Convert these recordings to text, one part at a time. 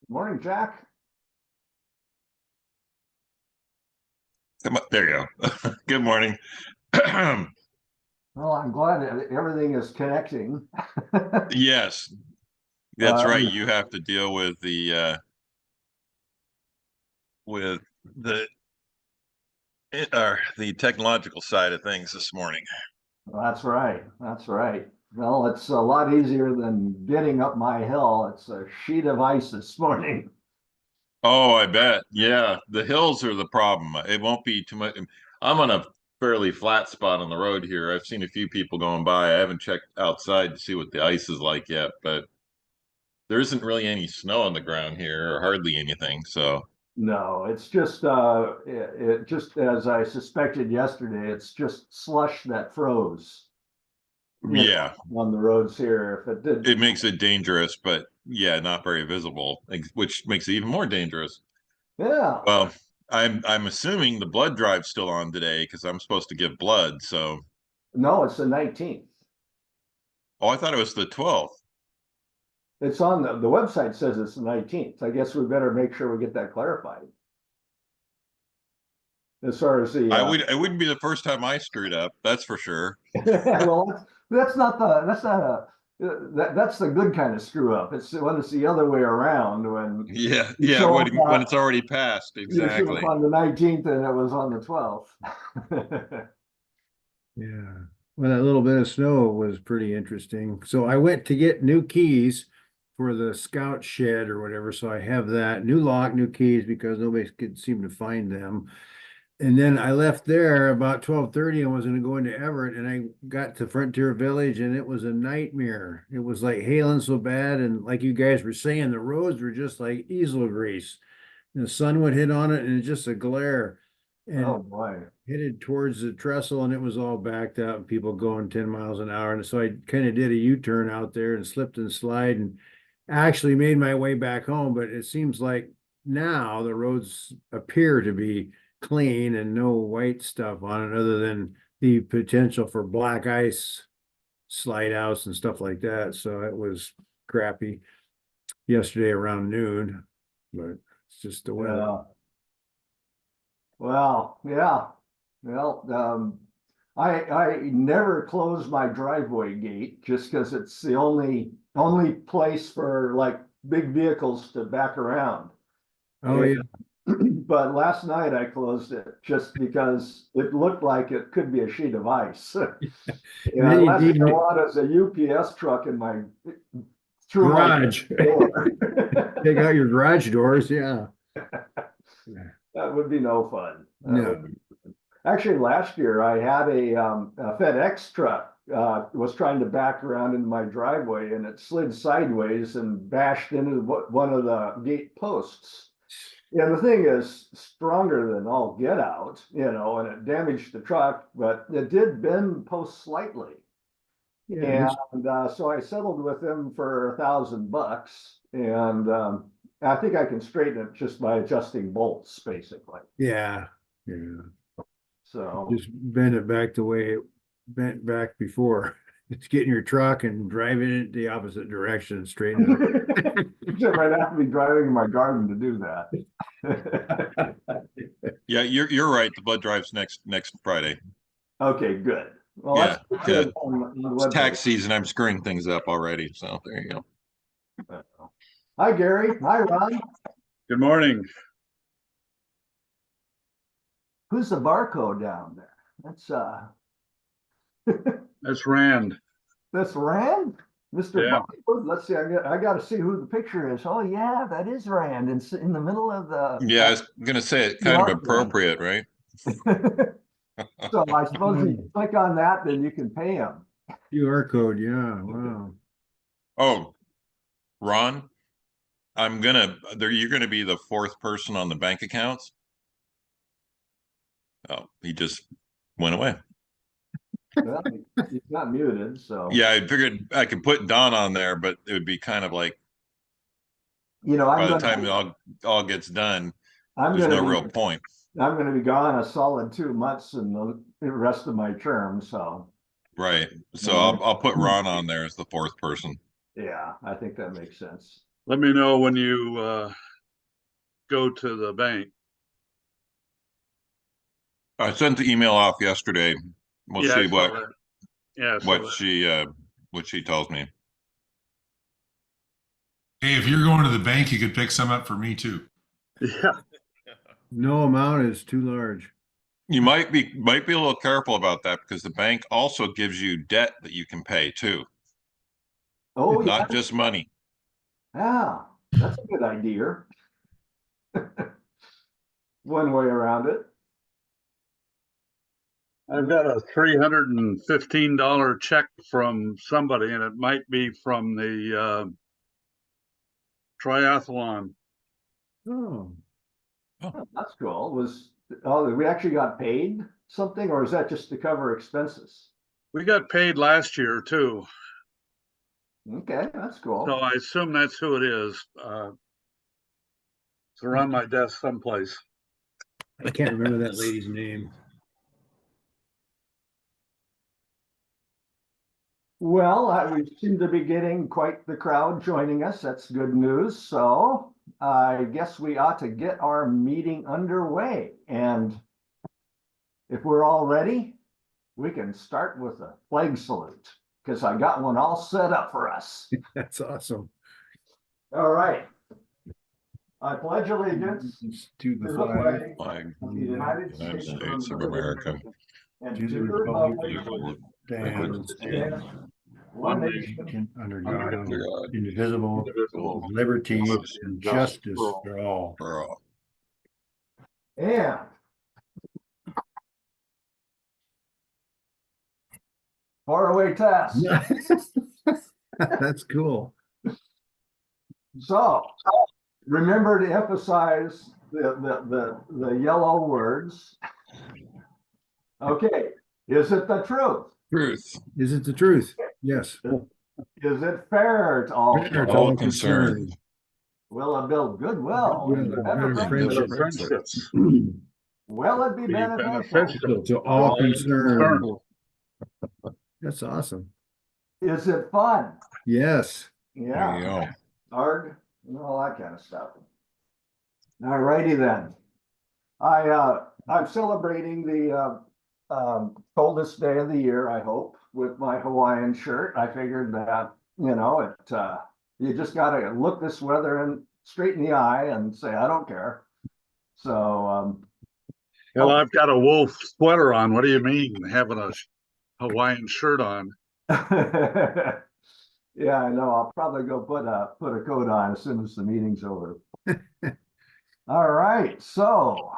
Morning, Jack. Come on, there you go. Good morning. Well, I'm glad that everything is connecting. Yes, that's Uh, right. You have to deal with with the the technological side of things this morning. that's right. That's right. Well, it's a lot easier than getting up my hill. It's a sheet of ice this morning. Oh, I bet. Yeah, the hills are the problem. It won't be too much. I'm on a fairly flat spot on the road here. I've seen a few people going by. I haven't checked outside to see what the ice is like yet, but there isn't really any snow on the ground here, or hardly anything. So, No, it's just it just as I suspected yesterday, it's just slush that froze, yeah, on the roads here. If it did, it makes it dangerous, but yeah, not very visible, which makes it even more dangerous. yeah. Well, I'm assuming the blood drive's still on today because I'm supposed to give blood. So, No, it's the 19th. oh, I thought it was the 12th. It's on the website says it's the 19th. I guess we better make sure we get that clarified. As far as the It wouldn't be the first time I screwed up, that's for sure. well, that's the good kind of screw up. It's when it's the other way around when Yeah, you yeah, show up when it's already passed, exactly. on the 19th and it was on the 12th. Yeah. Well, that little bit of snow was pretty interesting. So I went to get new keys for the scout shed or whatever. So I have that new lock, new keys because nobody could seem to find them. And then I left there about 12:30 and was going to go into Everett and I got to Frontier Village and it was a nightmare. It was like hailing so bad. And like you guys were saying, the roads were just like easel grease. And the sun would hit on it and it's just a glare. Oh And boy. headed towards the trestle and it was all backed up and people going 10 miles an hour. And so I kind of did a U-turn out there and slipped and slide and actually made my way back home. But it seems like now the roads appear to be clean and no white stuff on it other than the potential for black ice slide outs and stuff like that. So it was crappy yesterday around noon, but it's just the weather. Yeah. Well, yeah. Well, I never close my driveway gate just because it's the only place for like big vehicles to back around. Oh yeah. But last night I closed it just because it looked like it could be a sheet of ice. And Yeah, then you last thing I need want is a UPS truck in my through my garage. door. Take out your garage doors, yeah. That would be no fun. No. Actually, last year I had a FedEx truck was trying to back around into my driveway and it slid sideways and bashed into one of the gate posts. Yeah, the thing is stronger than all get out, and it damaged the truck, but it did bend the post slightly. Yeah, And so I settled with him for $1,000, and I think I can straighten it just by adjusting bolts, basically. yeah, yeah. So Just bend it back the way it bent back before. It's getting your truck and driving it the opposite direction and straighten I might have to be driving in my garden to do it that. up. Yeah, you're right. The blood drive's next Friday. Okay, good. Well, Yeah, that's yeah. good on the It's tax website. season. I'm screwing things up already. So there you go. Hi, Gary. Hi, Ron. Good morning. Who's the barcode down there? That's Rand. That's Rand, Mr. Yeah. Barcode. Let's see. I got to see who the picture is. Oh yeah, that is Rand. It's in the middle of the Yeah, I was gonna say it kind of QR code. appropriate, right? So I suppose if you click on that, then you can pay him. QR code, yeah, wow. Oh, Ron, you're gonna be the fourth person on the bank accounts. Oh, he just went away. Well, he's not muted, so Yeah, I figured I could put Don on there, but it would be kind of like I'm by the gonna time it all gets done, I'm there's gonna no be real point. I'm gonna be gone a solid 2 months in the rest of my term. So Right. So uh, I'll put Ron on there as the fourth person. yeah, I think that makes sense. Let me know when you go to the bank. I sent the email off yesterday. We'll Yeah, I see saw that. Yeah, I saw that. what she tells me. Hey, if you're going to the bank, you could pick some up for me too. Yeah, No amount is too large. You might be a little careful about that because the bank also gives you debt that you can pay too, Oh, yeah, not just money. yeah, that's a good idea. One way around it. I've got a $315 check from somebody, and it might be from the triathlon. Oh, Oh, that's cool. We actually got paid something, or is that just to cover expenses? We got paid last year too, Okay, that's so cool. I assume that's who it is. It's around my desk someplace. I can't remember that lady's name. Well, we seem to be getting quite the crowd joining us. That's good news. So I guess we ought to get our meeting underway. And if we're all ready, we can start with a flag salute because I got one all set up for us. That's awesome. All right. I pledge allegiance To to the the flag, flag Like of the United United States States of America, and to the to the republic republic stands stands one nation under Under God, God, indivisible, Indivisible. with liberty and justice for all. for all. and faraway task. That's cool. So remember to emphasize the yellow words. Okay, is it the truth? Truth. Is it the truth? Yes. Is it fair to all? Fair to All all concerned. concerned. Will it build goodwill and Goodwill and better better friendship? Friendships. Will it be Be beneficial? beneficial To all concerned. concerned. That's awesome. Is it fun? Yes. There you Yeah, go. hard, and all that kind of stuff. All righty then. I'm celebrating the coldest day of the year, I hope, with my Hawaiian shirt. I figured that, you just gotta look this weather and straight in the eye and say, I don't care. So, Well, I've got a wool sweater on. What do you mean having a Hawaiian shirt on? yeah, I know. I'll probably go put a coat on as soon as the meeting's over. All right, so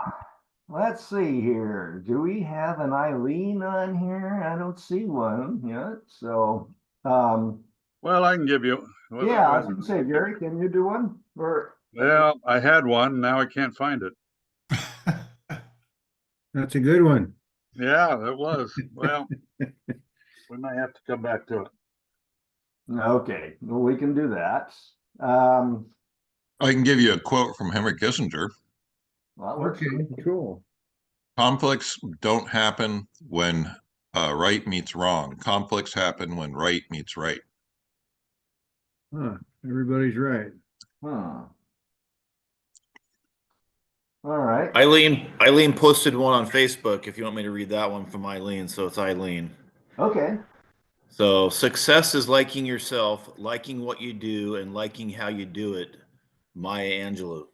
let's see here. Do we have an Eileen on here? I don't see one yet. So, Well, I can give you. yeah, I was gonna say, Gary, can you do one? Or Well, I had one. Now I can't find it. That's a good one. Yeah, it was. Well, we might have to come back to it. okay, well, we can do that. Um, I can give you a quote from Henry Kissinger. well, that works. Okay, cool. Conflicts don't happen when right meets wrong. Conflicts happen when right meets right. Huh, everybody's right. Hmm. All right. Eileen posted one on Facebook if you want me to read that one from Eileen. So it's Eileen. Okay. So success is liking yourself, liking what you do, and liking how you do it. Maya Angelou.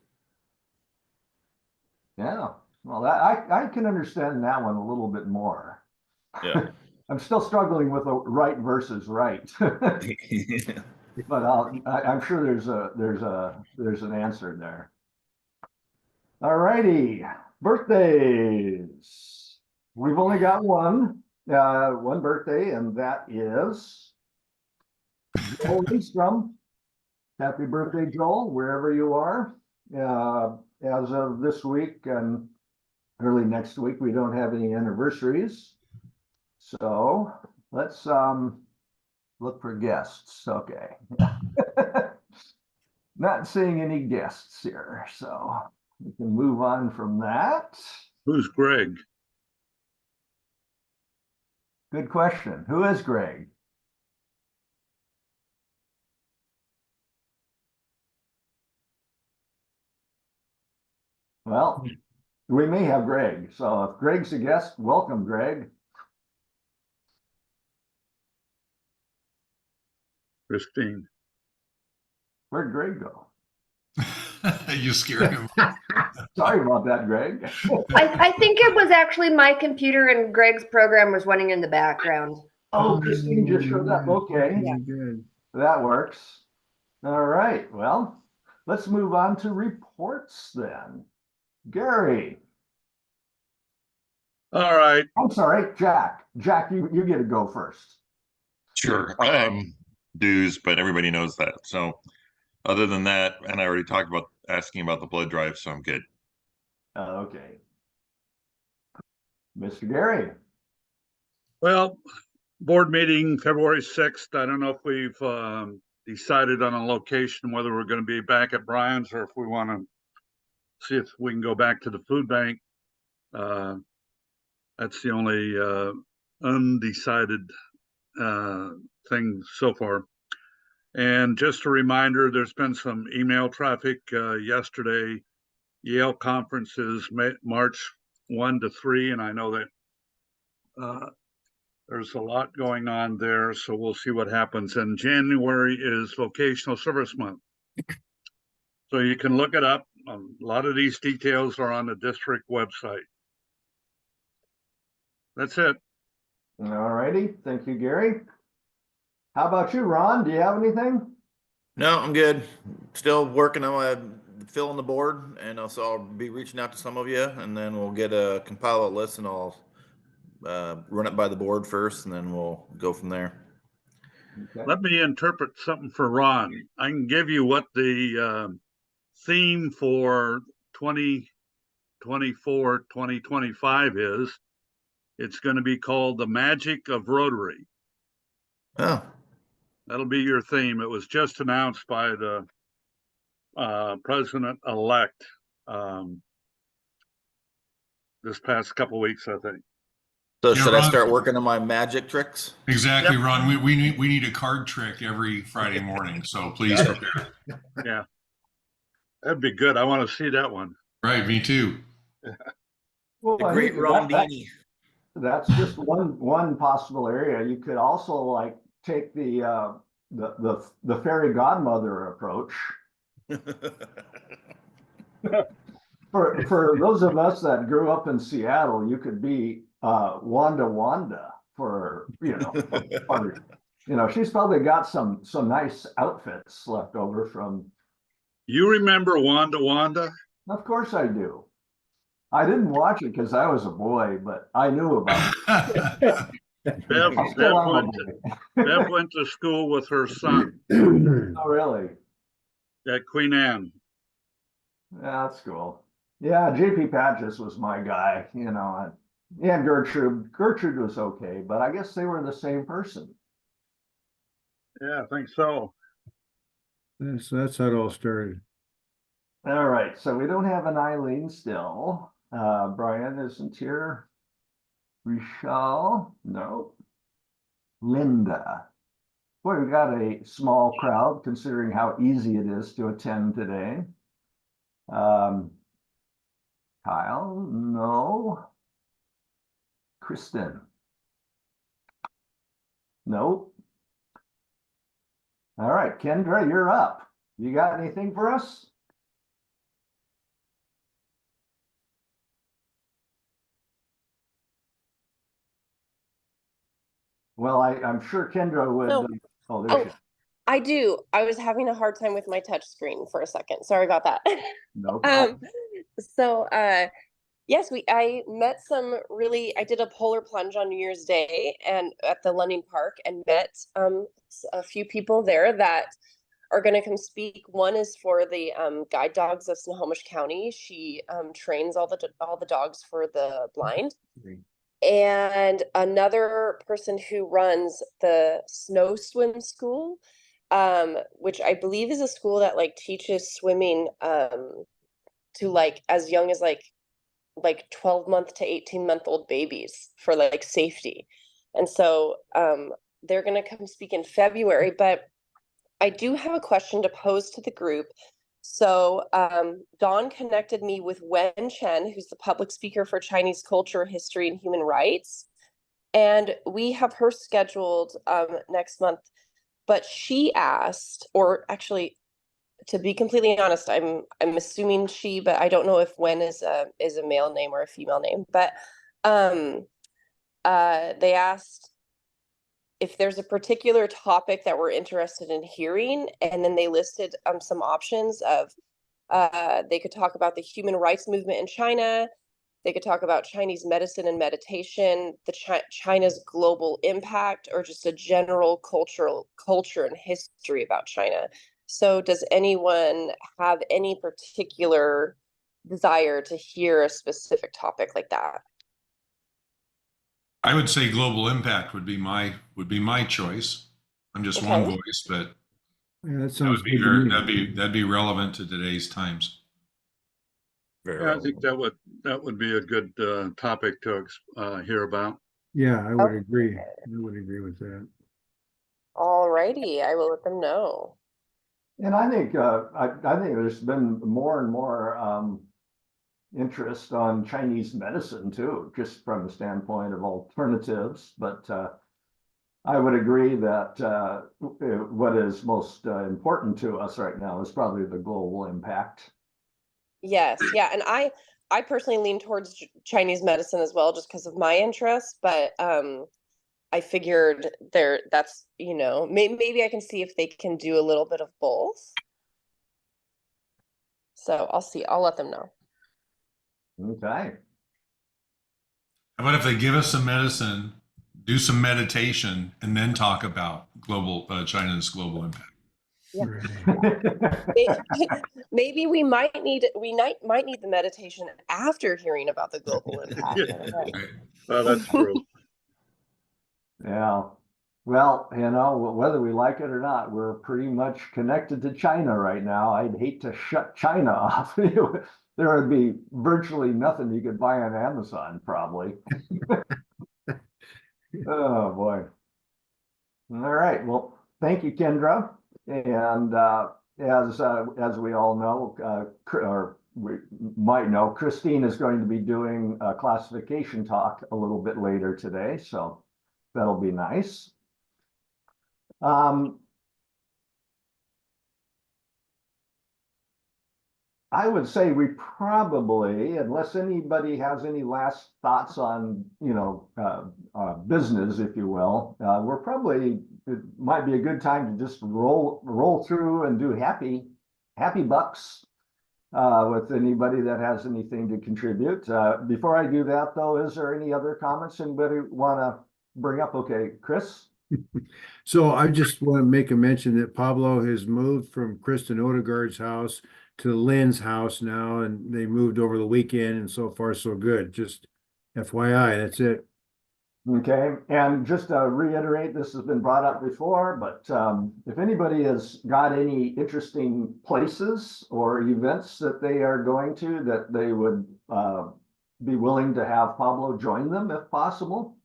Yeah. Well, I can understand that one a little bit more. Yeah. I'm still struggling with the right versus right, but I'm sure there's an answer there. All righty, birthdays. We've only got one birthday, and that is Joel Lindstrom. Happy birthday, Joel, wherever you are. As of this week and early next week, we don't have any anniversaries. So let's look for guests. Okay. Not seeing any guests here, so we can move on from that. Who's Greg? Good question. Who is Greg? Well, we may have Greg. So if Greg's a guest, welcome, Greg. Christine. Where'd Greg go? You scared him. Sorry about that, Greg. I think it was actually my computer and Greg's program was running in the background. Oh, Christine just showed up. Okay, Yeah, good. that works. All right, well, let's move on to reports then. Gary, All right. I'm sorry, Jack. Jack, you get to go first. Sure. Dues, but everybody knows that. So other than that, and I already talked about asking about the blood drive, so I'm good. Okay. Mr. Gary. Well, board meeting February 6th. I don't know if we've decided on a location, whether we're going to be back at Brian's or if we want to see if we can go back to the food bank. That's the only undecided thing so far. And just a reminder, there's been some email traffic yesterday. Yale conference is March 1 to 3, and I know that there's a lot going on there, so we'll see what happens. And January is Vocational Service Month. So you can look it up. A lot of these details are on the district website. That's it. All righty. Thank you, Gary. How about you, Ron? Do you have anything? No, I'm good. Still working on filling the board, and also I'll be reaching out to some of you, and then we'll get a compile a list, and I'll run it by the board first, and then we'll go from there. Okay. Let me interpret something for Ron. I can give you what the theme for 2024, 2025 is. It's going to be called The Magic of Rotary. Oh, That'll be your theme. It was just announced by the president-elect this past couple weeks, I think. so Yeah, should I Ron- start working on my magic tricks? Exactly, Yep. Ron. We need a card trick every Friday morning, so please Got it. prepare. Yeah, that'd be good. I want to see that one. Right, me too. Well, The great hey, Ron Dini. that's just one possible area. You could also like take the fairy godmother approach. For those of us that grew up in Seattle, you could be Wanda for she's probably got some nice outfits left over from. You remember Wanda? Of course I do. I didn't watch it because I was a boy, but I knew about it. Bev I still am a Bev went to school with her son Oh, really? at Queen Anne. Yeah, that's cool. Yeah, JP Patches was my guy, and Gertrude. Gertrude was okay, but I guess they were the same person. Yeah, I think so. That's how it all started. All right, so we don't have an Eileen still. Brian isn't here. Rochelle, no. Linda. Boy, we got a small crowd considering how easy it is to attend today. Kyle, no. Kristen, no. All right, Kendra, you're up. You got anything for us? Well, I'm sure Kendra would. No. There she is. I do. I was having a hard time with my touch screen for a second. Sorry about that. No problem. Yes, I met I did a polar plunge on New Year's Day and at the London Park and met a few people there that are going to come speak. One is for the guide dogs of Snohomish County. She trains all the dogs for the blind. And another person who runs the snow swim school, which I believe is a school that like teaches swimming to like as young as like 12-month to 18-month-old babies for like safety. And so they're going to come speak in February, but I do have a question to pose to the group. So Dawn connected me with Wen Chen, who's the public speaker for Chinese culture, history, and human rights. And we have her scheduled next month. But she asked, or actually, to be completely honest, I'm assuming she, but I don't know if Wen is a male name or a female name. But they asked if there's a particular topic that we're interested in hearing, and then they listed some options of they could talk about the human rights movement in China. They could talk about Chinese medicine and meditation, China's global impact, or just a general culture and history about China. So does anyone have any particular desire to hear a specific topic like that? I would say global impact would be my choice. I'm just one Okay. voice, but Yeah, that that sounds would be good to me. that'd be relevant to today's times. Very Yeah, I think relevant. that would be a good topic to hear about. Yeah, I would agree. Okay. I would agree with that. All righty, I will let them know. And I think there's been more and more interest on Chinese medicine too, just from the standpoint of alternatives. But I would agree that what is most important to us right now is probably the global impact. Yes, yeah, and I personally lean towards Chinese medicine as well, just because of my interest. But I figured that's maybe I can see if they can do a little bit of both. So I'll see. I'll let them know. Okay. How about if they give us some medicine, do some meditation, and then talk about China's global impact? Yeah. Right. Maybe we might need the meditation after hearing about the global impact. Right. Well, that's true. Yeah. Well, whether we like it or not, we're pretty much connected to China right now. I'd hate to shut China off. There would be virtually nothing you could buy on Amazon, probably. Oh, boy. All right. Well, thank you, Kendra. And as we all know, or we might know, Christine is going to be doing a classification talk a little bit later today, so that'll be nice. I would say we probably, unless anybody has any last thoughts on, business, if you will, it might be a good time to just roll through and do happy bucks with anybody that has anything to contribute. Before I do that, though, is there any other comments anybody want to bring up? Okay, Chris? So I just want to make a mention that Pablo has moved from Kristen Odegaard's house to Lynn's house now, and they moved over the weekend, and so far so good. Just FYI, that's it. Okay, and just to reiterate, this has been brought up before, but if anybody has got any interesting places or events that they are going to, that they would be willing to have Pablo join them if possible,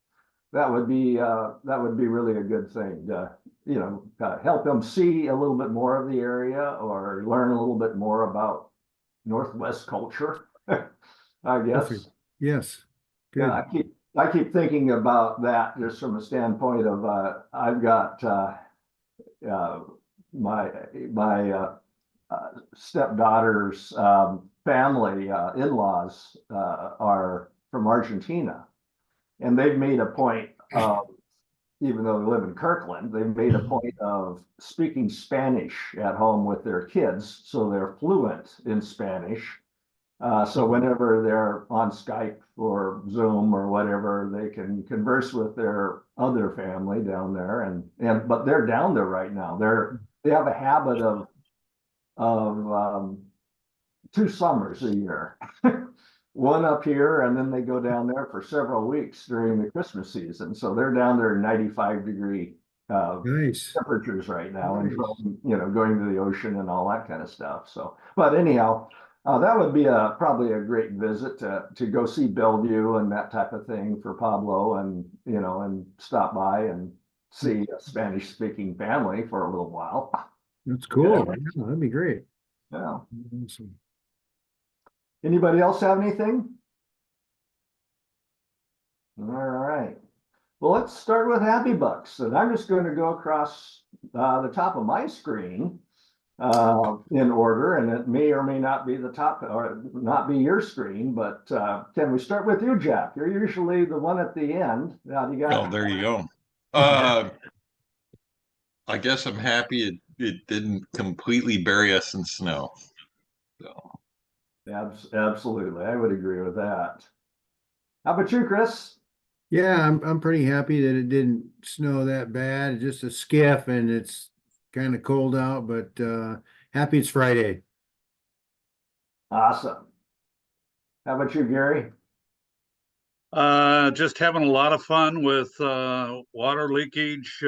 that would be really a good thing to, help them see a little bit more of the area or learn a little bit more about Northwest culture, I guess. Perfect. Yes. Good. Yeah, I keep thinking about that just from a standpoint of I've got my stepdaughter's family in-laws are from Argentina, and they've made a point of, even though they live in Kirkland, they've made a point of speaking Spanish at home with their kids, so they're fluent in Spanish. So whenever they're on Skype or Zoom or whatever, they can converse with their other family down there, but they're down there right now. They have a habit of 2 summers a year. One up here, and then they go down there for several weeks during the Christmas season. So they're down there in 95-degree Nice. temperatures right now, Nice. and from, going to the ocean and all that kind of stuff. So, but anyhow, that would be probably a great visit to go see Bellevue and that type of thing for Pablo, and and stop by and see a Spanish-speaking family for a little while. That's cool. Yeah, that'd be great. Yeah. Awesome. Anybody else have anything? All right. Well, let's start with Happy Bucks, and I'm just going to go across the top of my screen in order, and it may or may not be the top or not be your screen, but can we start with you, Jack? You're usually the one at the end. Now you got. Oh, there you go. I guess I'm happy it didn't completely bury us in snow. So Absolutely, I would agree with that. How about you, Chris? Yeah, I'm pretty happy that it didn't snow that bad. Just a skiff, and it's kind of cold out, but happy it's Friday. Awesome. How about you, Gary? Just having a lot of fun with water leakage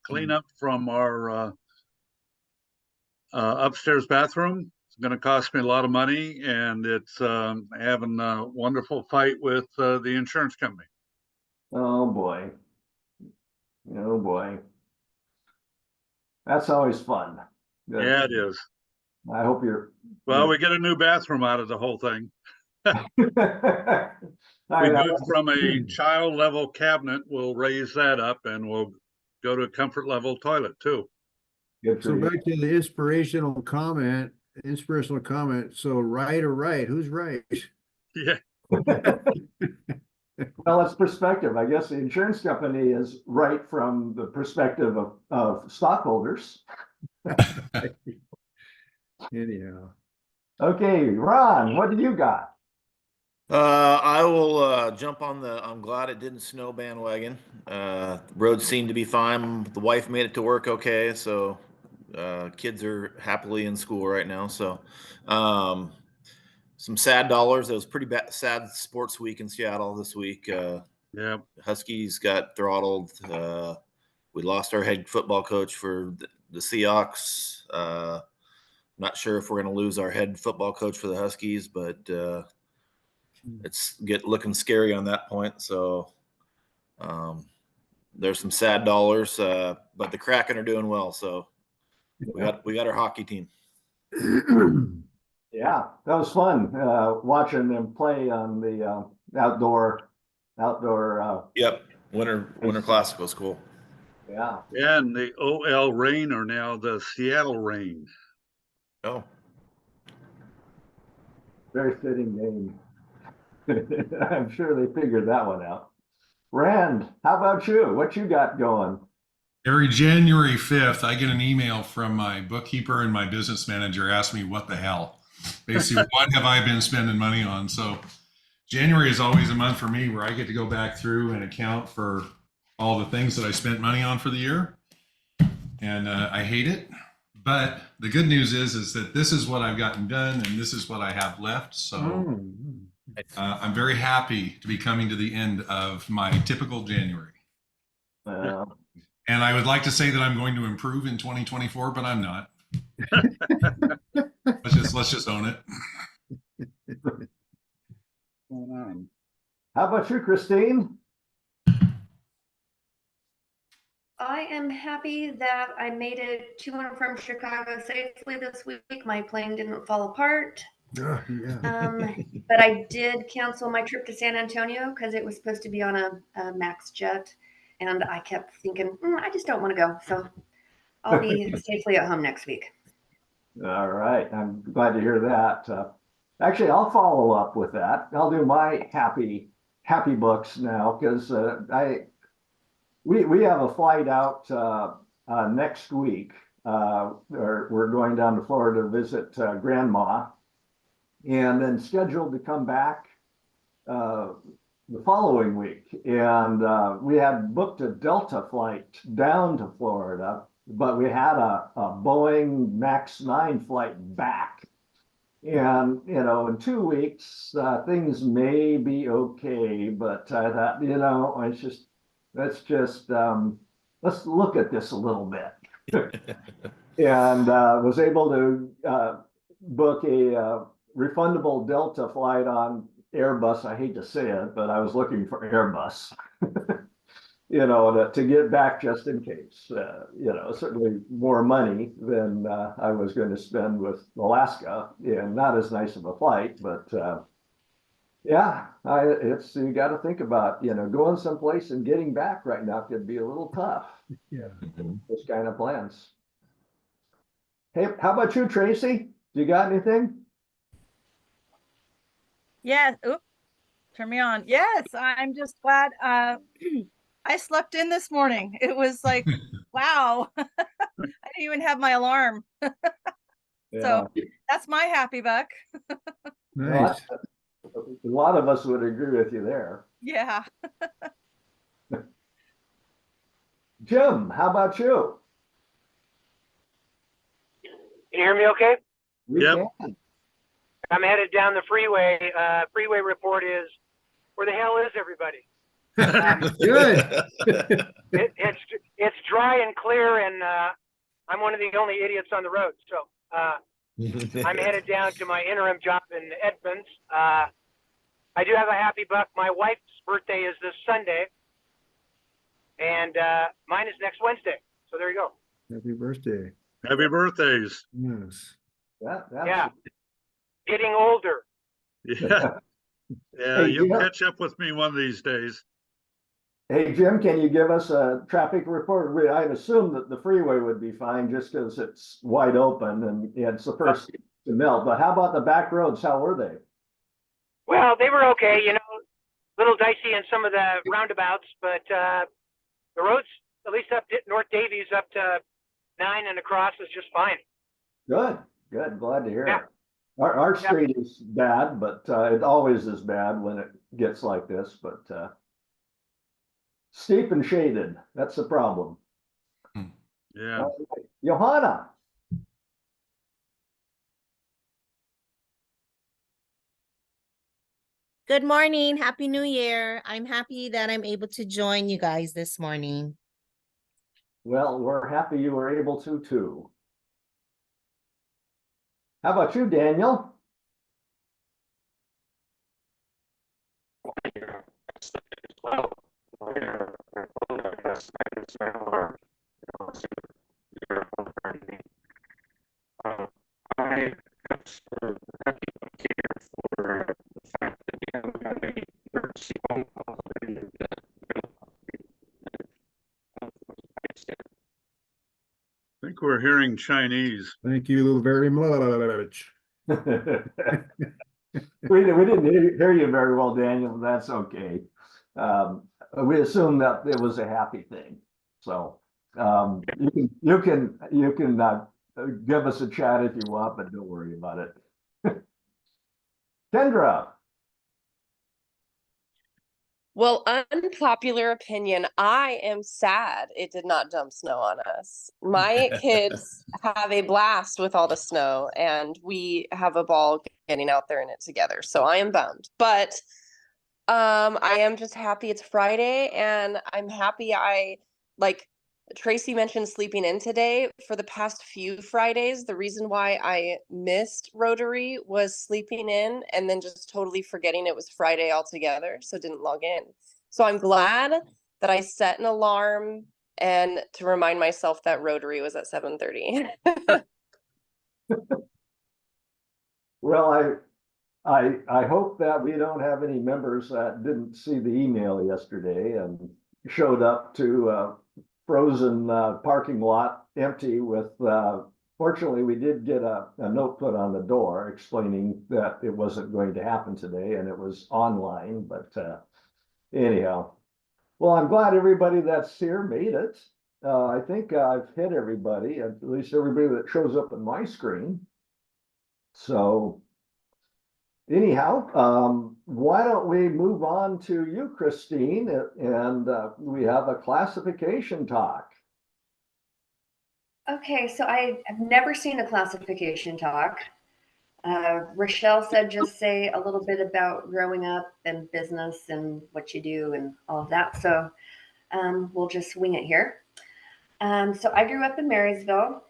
cleanup from our upstairs bathroom. It's going to cost me a lot of money, and it's having a wonderful fight with the insurance company. Oh boy. Oh boy. That's always fun. Good. Yeah, it is. I hope you're. Well, we get a new bathroom out of the whole thing. We moved from a child level cabinet. We'll raise that up, and we'll go to a comfort level toilet too. Good for So you. back to the inspirational comment. So right or right? Who's right? Yeah. Well, it's perspective. I guess the insurance company is right from the perspective of stockholders. Anyhow. Okay, Ron, what do you got? I will jump on the I'm glad it didn't snow bandwagon. Roads seem to be fine. The wife made it to work okay, so kids are happily in school right now. So some sad dollars. It was pretty sad sports week in Seattle this week. Yeah. Huskies got throttled. We lost our head football coach for the Seahawks. Not sure if we're going to lose our head football coach for the Huskies, but it's looking scary on that point. So there's some sad dollars, but the Kraken are doing well. So we got our hockey team. Yeah, that was fun watching them play on the outdoor. Yep, Winter Classic was cool. Yeah. And the OL Reign are now the Seattle Reign. Oh, Very fitting name. I'm sure they figured that one out. Rand, how about you? What you got going? Every January 5th, I get an email from my bookkeeper and my business manager asking me what the hell. Basically, what have I been spending money on? So January is always a month for me where I get to go back through and account for all the things that I spent money on for the year. And I hate it. But the good news is that this is what I've gotten done and this is what I have left. So I'm very happy to be coming to the end of my typical January. And I would like to say that I'm going to improve in 2024, but I'm not. let's just own it. How about you, Christine? I am happy that I made it to and from Chicago safely this week. My plane didn't fall apart. Yeah. But I did cancel my trip to San Antonio because it was supposed to be on a Max jet. And I kept thinking, I just don't want to go. So I'll be safely at home next week. All right. I'm glad to hear that. Actually, I'll follow up with that. I'll do my happy books now because we have a flight out next week. We're going down to Florida to visit Grandma, and then scheduled to come back the following week. And we had booked a Delta flight down to Florida, but we had a Boeing MAX 9 flight back. And, in 2 weeks, things may be okay, but I thought, let's look at this a little bit. And was able to book a refundable Delta flight on Airbus. I hate to say it, but I was looking for Airbus. you know, to get back just in case. You know, certainly more money than I was going to spend with Alaska, and not as nice of a flight, but yeah, it's you got to think about, you know, going someplace and getting back right now could be a little tough. Yeah. Those kind of plans. Hey, how about you, Tracy? You got anything? Yes. Oop, turn me on. Yes, I'm just glad I slept in this morning. It was like, wow. I didn't even have my alarm. So that's my happy buck. Nice. A lot of us would agree with you there. Yeah. Jim, how about you? Can you hear me okay? We Yep. can. I'm headed down the freeway. Freeway report is, where the hell is everybody? Good. It's dry and clear, and I'm one of the only idiots on the road. So I'm headed down to my interim job in Edmonds. I do have a happy buck. My wife's birthday is this Sunday, and mine is next Wednesday. So there you go. Happy birthday. Happy birthdays. Yes. That's Yeah. Getting older. Yeah. Yeah, Hey, you'll yeah. catch up with me one of these days. Hey, Jim, can you give us a traffic report? I'd assume that the freeway would be fine just because it's wide open and it's the first to melt. But how about the back roads? How were they? Well, they were okay, you know, a little dicey in some of the roundabouts, but the roads, at least up North Davies up to 9 and across, is just fine. Good, good. Glad to hear Yeah. it. Our street is bad, but it always is bad when it gets like this. But steep and shaded, that's the problem. Yeah. Johanna. Good morning. Happy New Year. I'm happy that I'm able to join you guys this morning. Well, we're happy you were able to too. How about you, Daniel? I think we're hearing Chinese. Thank you very much. We didn't hear you very well, Daniel. That's okay. We assume that it was a happy thing. So you can give us a chat if you want, but don't worry about it. Kendra. Well, unpopular opinion, I am sad it did not dump snow on us. My kids have a blast with all the snow, and we have a ball getting out there in it together. So I am bummed. But I am just happy it's Friday, and I'm happy like Tracy mentioned sleeping in today. For the past few Fridays, the reason why I missed Rotary was sleeping in and then just totally forgetting it was Friday altogether, so didn't log in. So I'm glad that I set an alarm and to remind myself that Rotary was at 7:30. Well, I hope that we don't have any members that didn't see the email yesterday and showed up to frozen parking lot empty with fortunately we did get a note put on the door explaining that it wasn't going to happen today and it was online, but anyhow, well, I'm glad everybody that's here made it. I think I've hit everybody, at least everybody that shows up on my screen. So anyhow, why don't we move on to you, Christine, and we have a classification talk. Okay, so I have never seen a classification talk. Rochelle said just say a little bit about growing up and business and what you do and all of that. So we'll just wing it here. So I grew up in Marysville,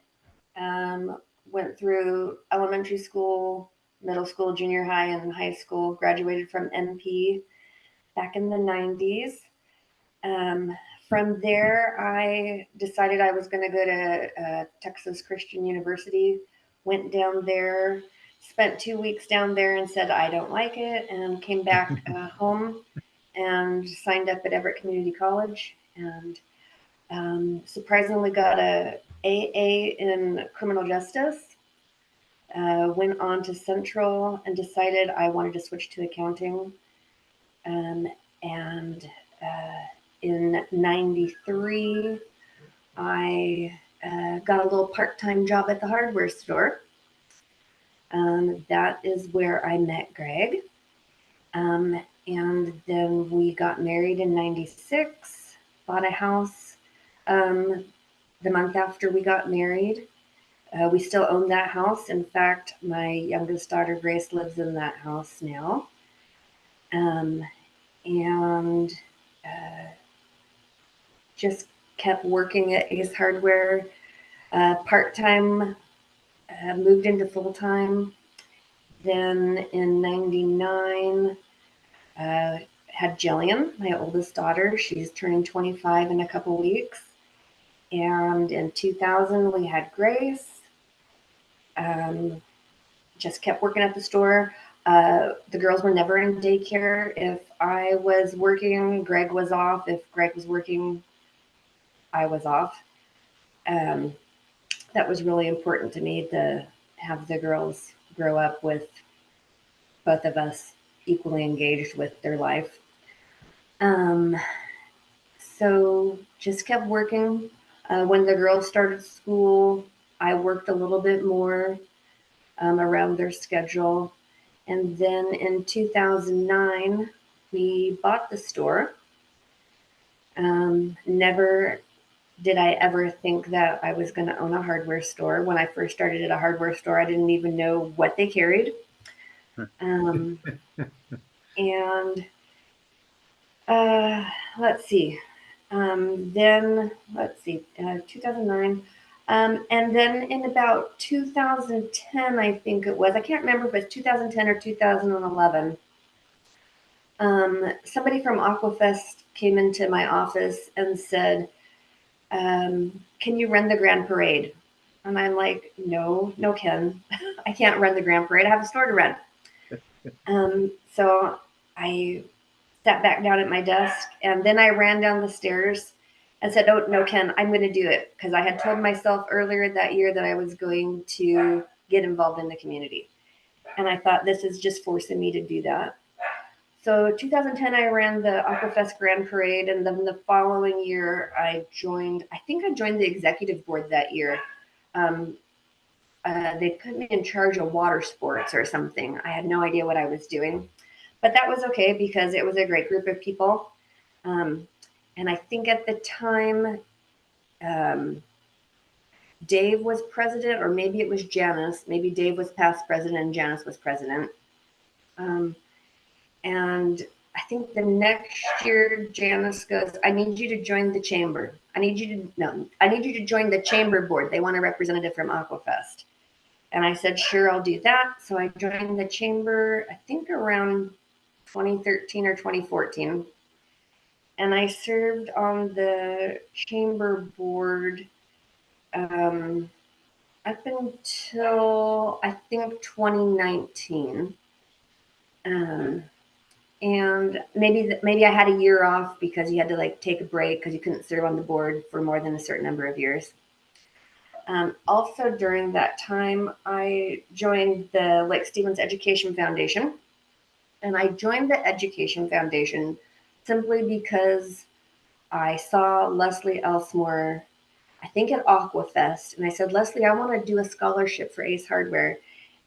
went through elementary school, middle school, junior high, and high school, graduated from MP back in the 90s. From there, I decided I was going to go to Texas Christian University. Went down there, spent 2 weeks down there, and said I don't like it, and came back home and signed up at Everett Community College, and surprisingly got a AA in criminal justice. Went on to Central and decided I wanted to switch to accounting. And in '93, I got a little part-time job at the hardware store. That is where I met Greg. And then we got married in '96, bought a house the month after we got married. We still own that house. In fact, my youngest daughter, Grace, lives in that house now. And just kept working at Ace Hardware part-time, moved into full-time. Then in '99, had Jillian, my oldest daughter. She's turning 25 in a couple weeks. And in 2000, we had Grace. Just kept working at the store. The girls were never in daycare. If I was working, Greg was off. If Greg was working, I was off. That was really important to me to have the girls grow up with both of us equally engaged with their life. So just kept working. When the girls started school, I worked a little bit more around their schedule. And then in 2009, we bought the store. Never did I ever think that I was going to own a hardware store. When I first started at a hardware store, I didn't even know what they carried. And let's see. 2009. And then in about 2010, I think it was, I can't remember if it was 2010 or 2011, somebody from Aquafest came into my office and said, can you run the Grand Parade? And I'm like, no, Ken, I can't run the Grand Parade. I have a store to run. So I sat back down at my desk, and then I ran down the stairs and said, oh, no, Ken, I'm going to do it. Because I had told myself earlier that year that I was going to get involved in the community. And I thought, this is just forcing me to do that. So 2010, I ran the Aquafest Grand Parade. And then the following year, I joined the executive board that year. They put me in charge of water sports or something. I had no idea what I was doing. But that was okay because it was a great group of people. And I think at the time, Dave was president, or maybe it was Janice. Maybe Dave was past president and Janice was president. And I think the next year, Janice goes, I need you to join the chamber. I need you to join the chamber board. They want a representative from Aquafest. And I said, sure, I'll do that. So I joined the chamber, I think around 2013 or 2014. And I served on the chamber board up until I think 2019. And maybe I had a year off because you had to like take a break because you couldn't serve on the board for more than a certain number of years. Also during that time, I joined the Lake Stevens Education Foundation. And I joined the Education Foundation simply because I saw Leslie Elsmore, I think at Aquafest, and I said, Leslie, I want to do a scholarship for Ace Hardware.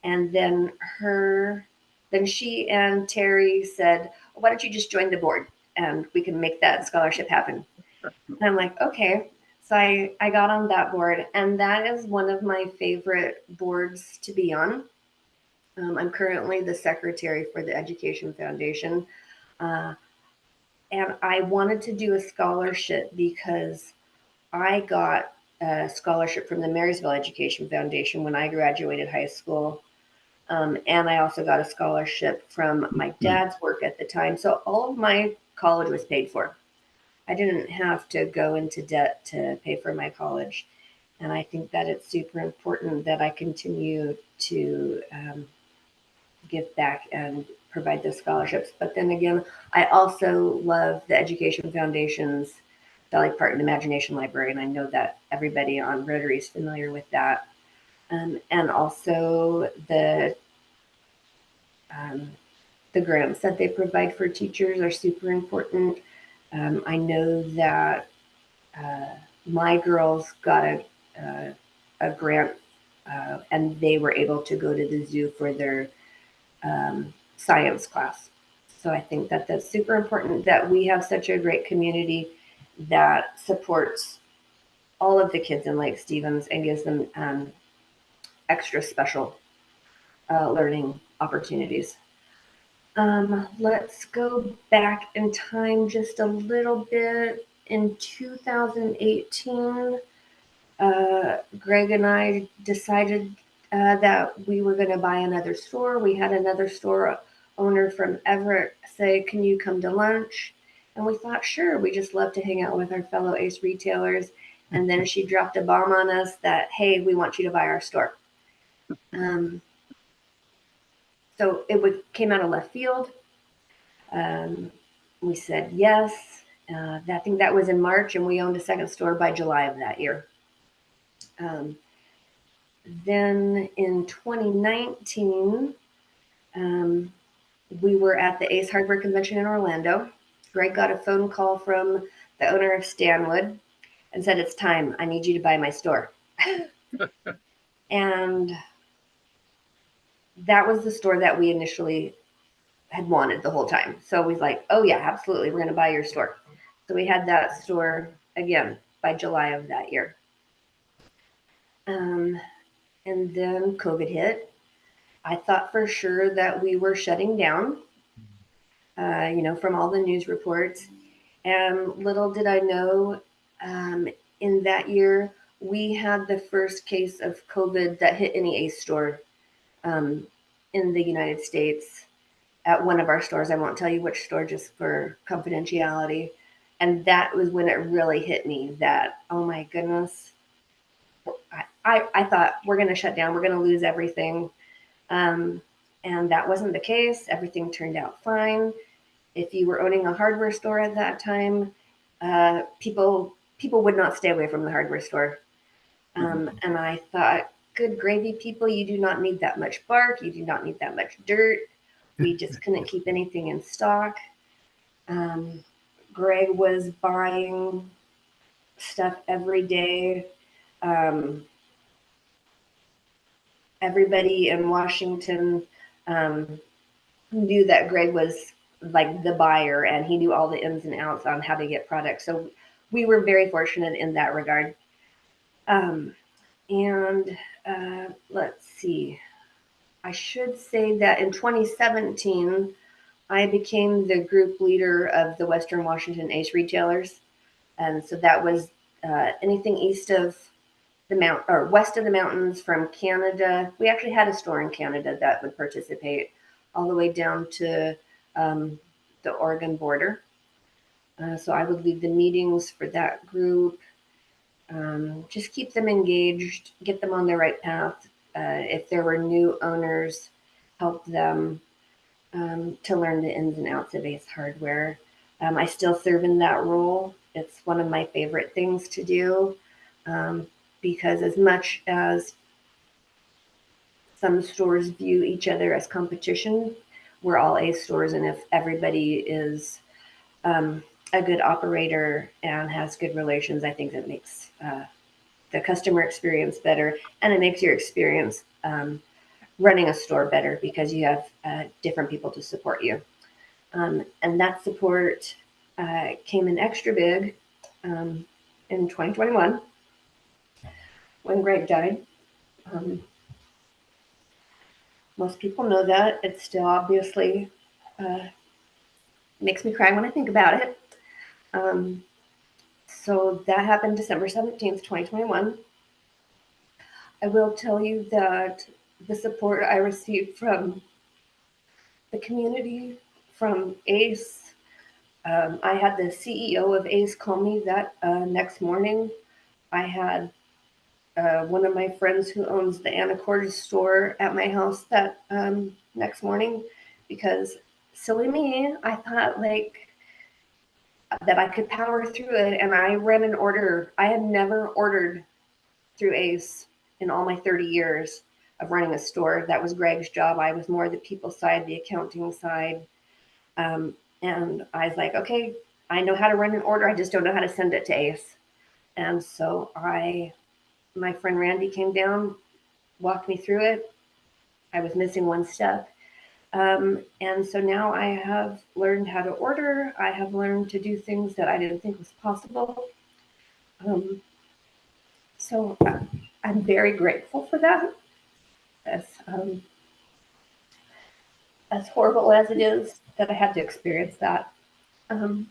And then she and Terry said, why don't you just join the board and we can make that scholarship happen. And I'm like, okay. So I got on that board, and that is one of my favorite boards to be on. I'm currently the secretary for the Education Foundation. And I wanted to do a scholarship because I got a scholarship from the Marysville Education Foundation when I graduated high school. And I also got a scholarship from my dad's work at the time. So all of my college was paid for. I didn't have to go into debt to pay for my college. And I think that it's super important that I continue to give back and provide those scholarships. But then again, I also love the Education Foundation's Valley Park and Imagination Library, and I know that everybody on Rotary is familiar with that. And also the grants that they provide for teachers are super important. I know that my girls got a grant, and they were able to go to the zoo for their science class. So I think that that's super important that we have such a great community that supports all of the kids in Lake Stevens and gives them extra special learning opportunities. Let's go back in time just a little bit. In 2018, Greg and I decided that we were going to buy another store. We had another store owner from Everett say, "Can you come to lunch?" And we thought, sure, we just love to hang out with our fellow Ace retailers. And then she dropped a bomb on us that, hey, we want you to buy our store. So came out of left field. We said yes. I think that was in March, and we owned a second store by July of that year. Then in 2019, we were at the Ace Hardware Convention in Orlando. Greg got a phone call from the owner of Stanwood and said, "It's time. I need you to buy my store." And that was the store that we initially had wanted the whole time. So we was like, "Oh yeah, absolutely. We're going to buy your store." So we had that store again by July of that year. And then COVID hit. I thought for sure that we were shutting down, from all the news reports. And little did I know, in that year, we had the first case of COVID that hit any Ace store in the United States at one of our stores. I won't tell you which store just for confidentiality. And that was when it really hit me that, oh my goodness, I thought we're going to shut down. We're going to lose everything. And that wasn't the case. Everything turned out fine. If you were owning a hardware store at that time, people would not stay away from the hardware store. And I thought, good gravy, people, you do not need that much bark. You do not need that much dirt. We just couldn't keep anything in stock. Greg was buying stuff every day. Everybody in Washington knew that Greg was like the buyer, and he knew all the ins and outs on how to get products. So we were very fortunate in that regard. Let's see. I should say that in 2017, I became the group leader of the Western Washington Ace retailers. And so that was anything east of west of the mountains from Canada. We actually had a store in Canada that would participate all the way down to the Oregon border. So I would lead the meetings for that group, just keep them engaged, get them on the right path. If there were new owners, help them to learn the ins and outs of Ace Hardware. I still serve in that role. It's one of my favorite things to do. Because as much as some stores view each other as competition, we're all Ace stores, and if everybody is a good operator and has good relations, I think that makes the customer experience better, and it makes your experience running a store better because you have different people to support you. And that support came in extra big in 2021. When Greg died. Most people know that. It still obviously makes me cry when I think about it. So that happened December 17th, 2021. I will tell you that the support I received from the community, from Ace, I had the CEO of Ace call me that next morning. I had one of my friends who owns the Anacortes store at my house that next morning, because silly me, I thought like that I could power through it, and I ran an order. I had never ordered through Ace in all my 30 years of running a store. That was Greg's job. I was more the people side, the accounting side. And I was like, okay, I know how to run an order. I just don't know how to send it to Ace. And so my friend Randy came down, walked me through it. I was missing one step. And so now I have learned how to order. I have learned to do things that I didn't think was possible. So I'm very grateful for that. As horrible as it is that I had to experience that. And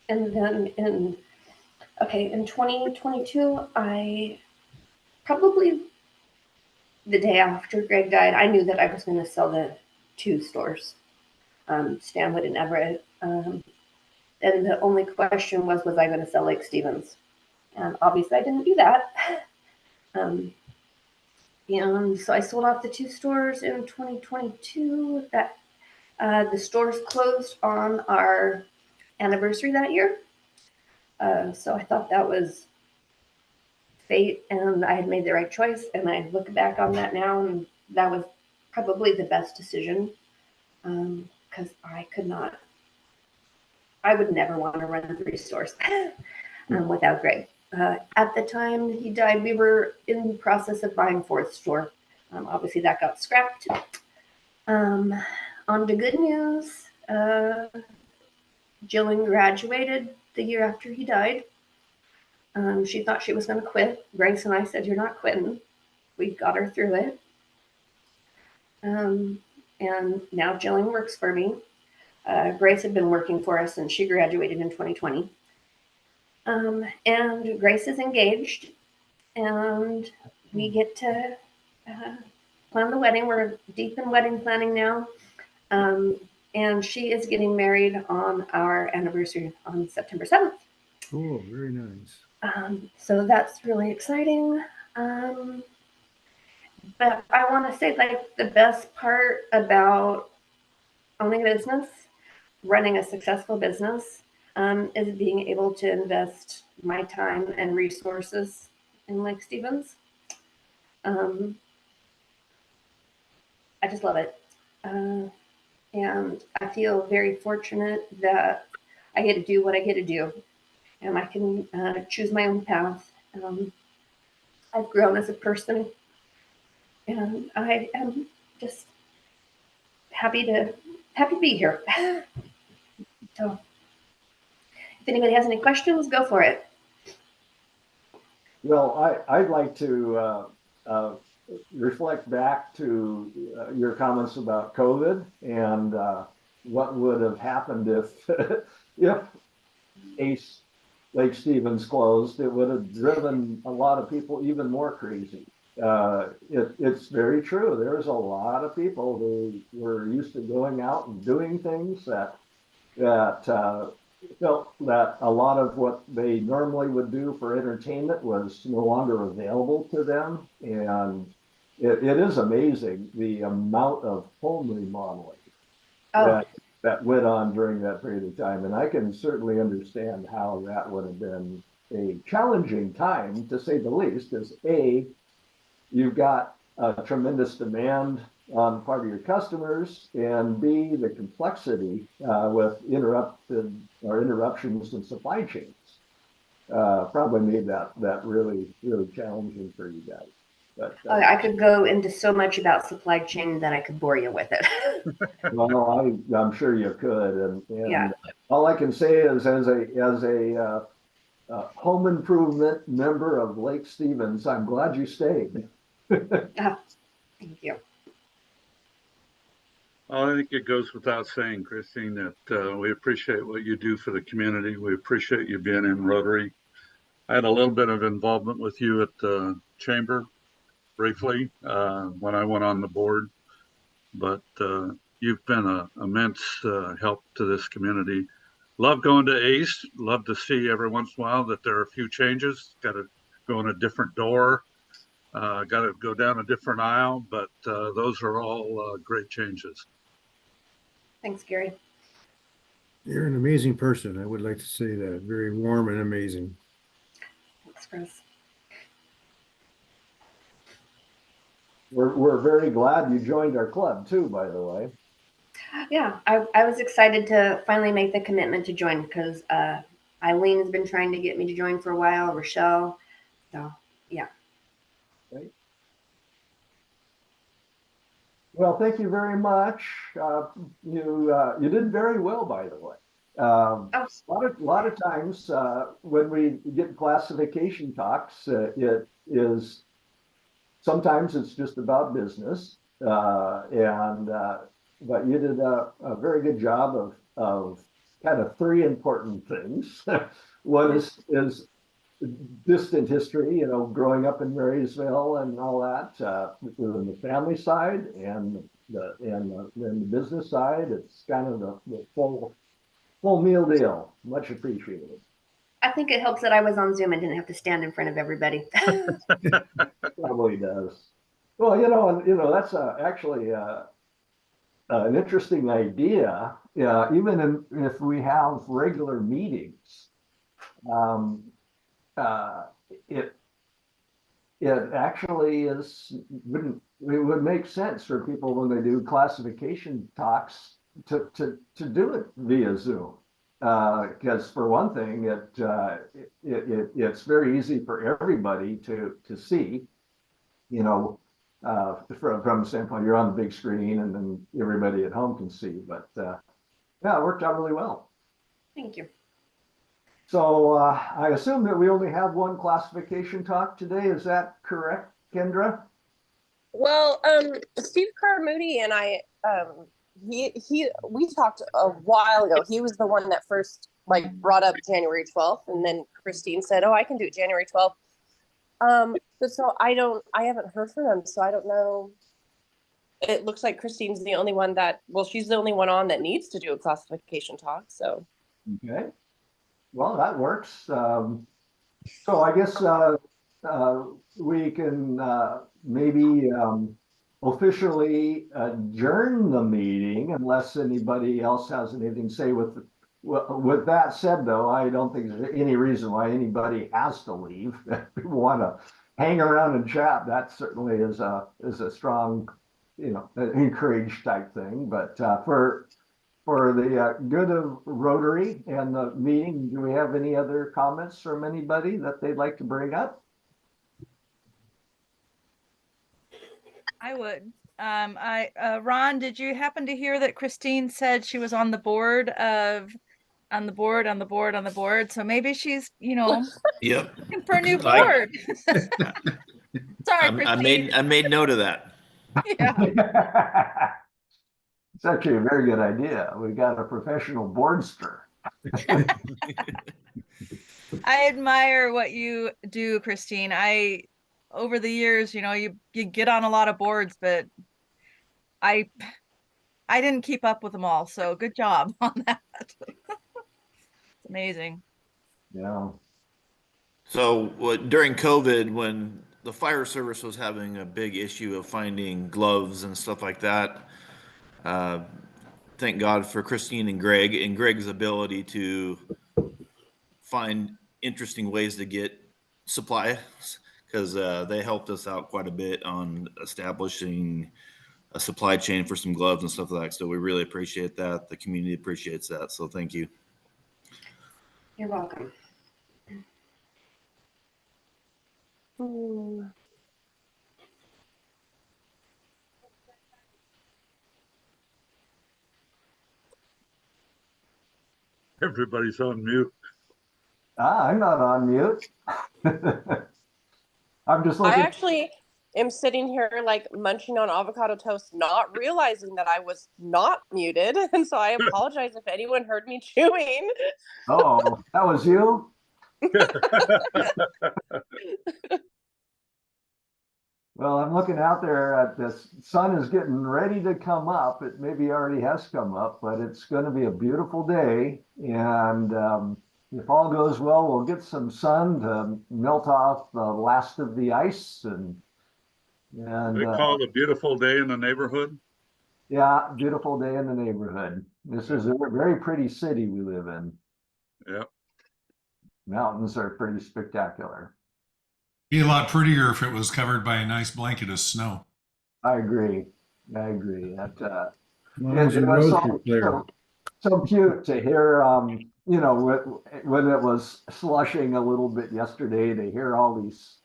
then in 2022, I probably the day after Greg died, I knew that I was going to sell the two stores, Stanwood and Everett. And the only question was I going to sell Lake Stevens? And obviously I didn't do that. And so I sold off the two stores in 2022. That the stores closed on our anniversary that year. So I thought that was fate, and I had made the right choice. And I look back on that now, and that was probably the best decision, because I would never want to run 3 stores without Greg. At the time he died, we were in the process of buying 4th store. Obviously that got scrapped. On to good news. Jillian graduated the year after he died. She thought she was going to quit. Grace and I said, "You're not quitting." We got her through it. And now Jillian works for me. Grace had been working for us since she graduated in 2020. And Grace is engaged, and we get to plan the wedding. We're deep in wedding planning now. And she is getting married on our anniversary on September 7th. Oh, very nice. So that's really exciting. But I want to say, like, the best part about owning a business, running a successful business, is being able to invest my time and resources in Lake Stevens. I just love it. And I feel very fortunate that I get to do what I get to do, and I can choose my own path. I've grown as a person, and I am just happy to be here. So if anybody has any questions, go for it. Well, I'd like to reflect back to your comments about COVID and what would have happened if if Ace Lake Stevens closed. It would have driven a lot of people even more crazy. It's very true. There's a lot of people who were used to going out and doing things that felt that a lot of what they normally would do for entertainment was no longer available to them. And it is amazing the amount of home remodeling that went on during that period of time. And I can certainly understand how that would have been a challenging time, to say the least, as you've got a tremendous demand on the part of your customers, and B, the complexity with interruptions in supply chains probably made that really, really challenging for you guys. But I could go into so much about supply chain that I could bore you with it. well, I'm sure you could, and Yeah. all I can say is, as a home improvement member of Lake Stevens, I'm glad you stayed. Thank you. Well, I think it goes without saying, Christine, that we appreciate what you do for the community. We appreciate you being in Rotary. I had a little bit of involvement with you at the chamber briefly when I went on the board, but you've been an immense help to this community. love going to Ace. Love to see every once in a while that there are a few changes. Got to go in a different door. Got to go down a different aisle, but those are all great changes. Thanks, Gary. You're an amazing person. I would like to say that. Very warm and amazing. Thanks, Chris. We're very glad you joined our club too, by the way. Yeah, I was excited to finally make the commitment to join because Eileen has been trying to get me to join for a while, Rochelle. So, yeah. Right. Well, thank you very much. You did very well, by the way. A lot of times when we get classification talks, it is sometimes it's just about business, but you did a very good job of kind of three important things. One is distant history, growing up in Marysville and all that, within the family side and the business side. It's kind of the full meal deal. Much appreciated. I think it helps that I was on Zoom and didn't have to stand in front of everybody. Probably does. Well, that's actually an interesting idea. Even if we have regular meetings, it actually it would make sense for people when they do classification talks to do it via Zoom. Because for one thing, it's very easy for everybody to see, from the standpoint you're on the big screen and then everybody at home can see. But yeah, it worked out really well. Thank you. So I assume that we only have one classification talk today. Is that correct, Kendra? Well, Steve Carmody and I, we talked a while ago. He was the one that first brought up January 12th, and then Christine said, "Oh, I can do it January 12th." But so I haven't heard from him, so I don't know. It looks like Christine's the only one she's the only one on that needs to do a classification talk. So. Okay. Well, that works. So I guess we can maybe officially adjourn the meeting unless anybody else has anything to say. With that said, though, I don't think there's any reason why anybody has to leave. If people want to hang around and chat, that certainly is a strong, encouraged type thing. But for the good of Rotary and the meeting, do we have any other comments from anybody that they'd like to bring up? I would. Ron, did you happen to hear that Christine said she was on the board? So maybe she's, Yep. looking for a new board. Sorry, Christine. I made note of that. Yeah. It's actually a very good idea. We got a professional boardster. I admire what you do, Christine. Over the years, you get on a lot of boards, but I didn't keep up with them all. So good job on that. It's amazing. Yeah. So during COVID, when the fire service was having a big issue of finding gloves and stuff like that, thank God for Christine and Greg's ability to find interesting ways to get supplies, because they helped us out quite a bit on establishing a supply chain for some gloves and stuff like that. So we really appreciate that. The community appreciates that. So thank you. You're welcome. Everybody's on mute. I'm not on mute. I'm just looking. I actually am sitting here munching on avocado toast, not realizing that I was not muted. And so I apologize if anyone heard me chewing. Oh, that was you? Well, I'm looking out there at this sun is getting ready to come up. It maybe already has come up, but it's going to be a beautiful day. And if all goes well, we'll get some sun to melt off the last of the ice. And They call it a beautiful day in the neighborhood. yeah, beautiful day in the neighborhood. This is a very pretty city we live in. Yep. Mountains are pretty spectacular. Be a lot prettier if it was covered by a nice blanket of snow. I agree. I agree. That As long as it the was roads are clear. so cute to hear, you know, when it was slushing a little bit yesterday, to hear all these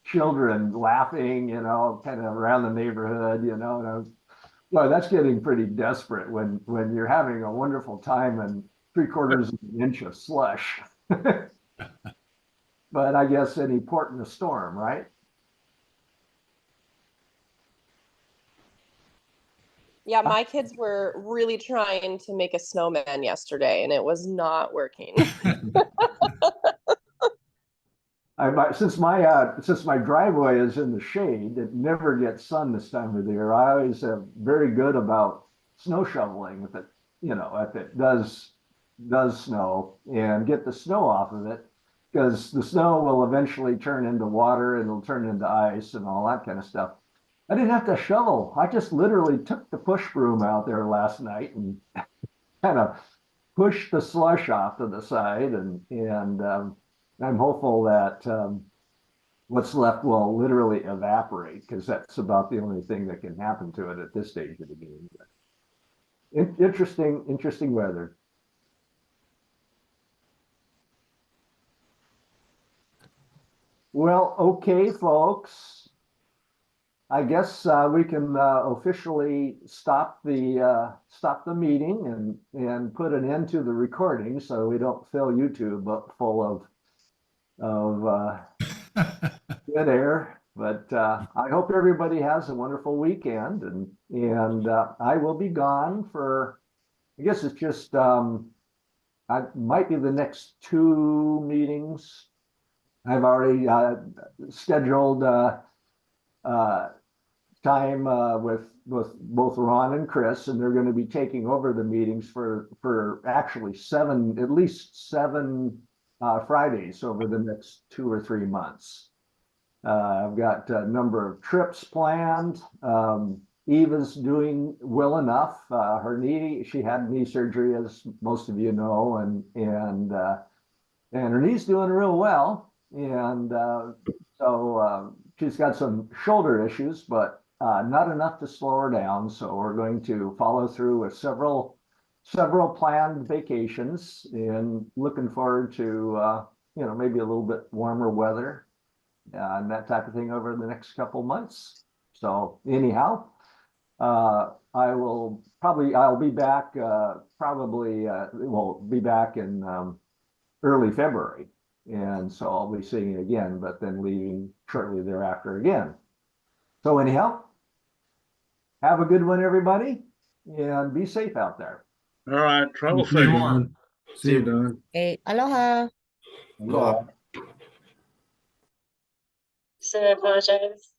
children laughing, you know, kind of around the neighborhood, you know, and I was, well, that's getting pretty desperate when you're having a wonderful time and 3/4 of an inch of slush. But I guess any port in a storm, right? Yeah, my kids were really trying to make a snowman yesterday and it was not working. Since my driveway is in the shade, it never gets sun this time of the year. I always am very good about snow shoveling if it, you know, if it does snow, and get the snow off of it, because the snow will eventually turn into water and it'll turn into ice and all that kind of stuff. I didn't have to shovel. I just literally took the push broom out there last night and kind of pushed the slush off to the side, and I'm hopeful that what's left will literally evaporate, because that's about the only thing that can happen to it at this stage of the game. Interesting weather. Well, okay, folks. I guess we can officially stop the meeting and put an end to the recording, so we don't fill YouTube up full of dead air. But I hope everybody has a wonderful weekend, and I will be gone for, I guess it's just I might be the next 2 meetings. I've already scheduled time with both Ron and Chris, and they're going to be taking over the meetings for actually at least 7 Fridays over the next 2 or 3 months. I've got a number of trips planned. Eva's doing well enough. She had knee surgery, as most of you know, and her knee's doing real well. And so she's got some shoulder issues, but not enough to slow her down. So we're going to follow through with several planned vacations, and looking forward to maybe a little bit warmer weather and that type of thing over the next couple months. So anyhow, I'll be back we'll be back in early February. And so I'll be seeing you again, but then leaving shortly thereafter again. So anyhow, have a good one, everybody, and be safe out there. All right. Travel See you, safe. Don. See you, Don. Hey, aloha. Aloha. So I apologize.